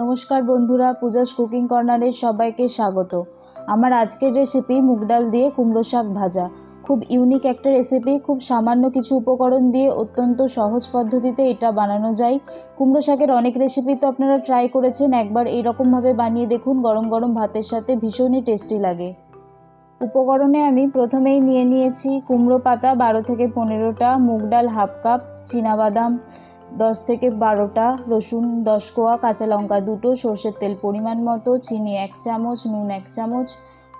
নমস্কার বন্ধুরা, পূজাস কুকিং কর্নারে সবাইকে স্বাগত। আমার আজকের রেসিপি মুগ ডাল দিয়ে কুমড়ো শাক ভাজা। খুব ইউনিক একটা রেসিপি, খুব সামান্য কিছু উপকরণ দিয়ে অত্যন্ত সহজ পদ্ধতিতে এটা বানানো যায়। কুমড়ো শাকের অনেক রেসিপি তো আপনারা ট্রাই করেছেন, একবার এইরকমভাবে বানিয়ে দেখুন, গরম গরম ভাতের সাথে ভীষণই টেস্টি লাগে। উপকরণে আমি প্রথমেই নিয়ে নিয়েছি কুমড়ো পাতা 12 থেকে 15টা, মুগ ডাল হাফ কাপ, চীনাবাদাম 10 থেকে 12টা, রসুন 10 কোয়া, কাঁচা লঙ্কা 2টো, সর্ষের তেল পরিমাণ মতো, চিনি 1 চামচ, নুন 1 চামচ,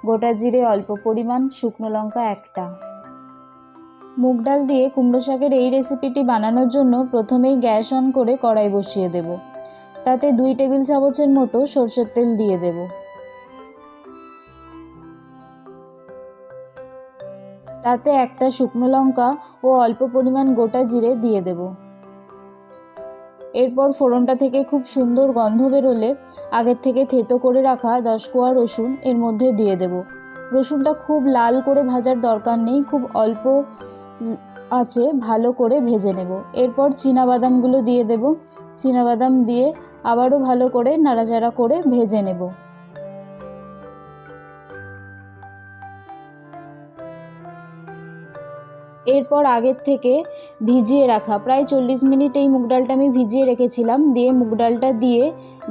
গোটা জিরে অল্প পরিমাণ, শুকনো লঙ্কা 1টা। মুগ ডাল দিয়ে কুমড়ো শাকের এই রেসিপিটি বানানোর জন্য প্রথমেই গ্যাস অন করে কড়াই বসিয়ে দেব। তাতে 2 টেবিল চামচের মতো সর্ষের তেল দিয়ে দেব। তাতে একটা শুকনো লঙ্কা ও অল্প পরিমাণ গোটা জিরে দিয়ে দেব। এরপর ফোড়নটা থেকে খুব সুন্দর গন্ধ বেরোলে আগের থেকে থেতো করে রাখা 10 কোয়া রসুন এর মধ্যে দিয়ে দেব। রসুনটা খুব লাল করে ভাজার দরকার নেই, খুব অল্প আঁচে ভালো করে ভেজে নেব। এরপর চীনাবাদামগুলো দিয়ে দেব। চীনাবাদাম দিয়ে আবারও ভালো করে নাড়াচাড়া করে ভেজে নেব। এরপর আগের থেকে ভিজিয়ে রাখা প্রায় 40 মিনিট এই মুগ ডালটা আমি ভিজিয়ে রেখেছিলাম, দিয়ে মুগ ডালটা দিয়ে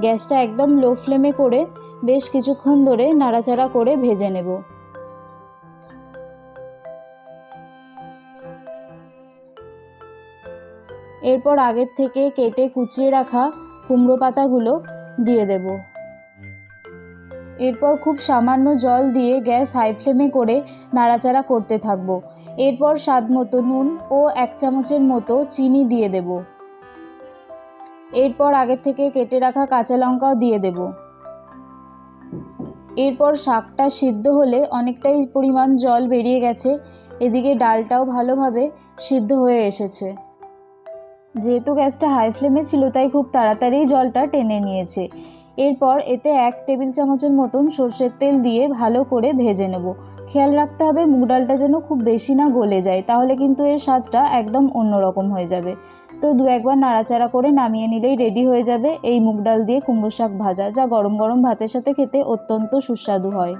গ্যাসটা একদম লো ফ্লেমে করে বেশ কিছুক্ষণ ধরে নাড়াচাড়া করে ভেজে নেব। এরপর আগের থেকে কেটে কুচিয়ে রাখা কুমড়ো পাতাগুলো দিয়ে দেব। এরপর খুব সামান্য জল দিয়ে গ্যাস হাই ফ্লেমে করে নাড়াচাড়া করতে থাকব। এরপর স্বাদ মতো নুন ও 1 চামচের মতো চিনি দিয়ে দেব। এরপর আগের থেকে কেটে রাখা কাঁচা লঙ্কাও দিয়ে দেব। এরপর শাকটা সিদ্ধ হলে অনেকটাই পরিমাণ জল বেরিয়ে গেছে, এদিকে ডালটাও ভালোভাবে সিদ্ধ হয়ে এসেছে। যেহেতু গ্যাসটা হাই ফ্লেমে ছিল তাই খুব তাড়াতাড়ি জলটা টেনে নিয়েছে। এরপর এতে 1 টেবিল চামচের মতন সর্ষের তেল দিয়ে ভালো করে ভেজে নেব। খেয়াল রাখতে হবে মুগ ডালটা যেন খুব বেশি না গলে যায়, তাহলে কিন্তু এর স্বাদটা একদম অন্যরকম হয়ে যাবে। তো 2-1 নাড়াচাড়া করে নামিয়ে নিলেই রেডি হয়ে যাবে এই মুগ ডাল দিয়ে কুমড়ো শাক ভাজা, যা গরম গরম ভাতের সাথে খেতে অত্যন্ত সুস্বাদু হয়।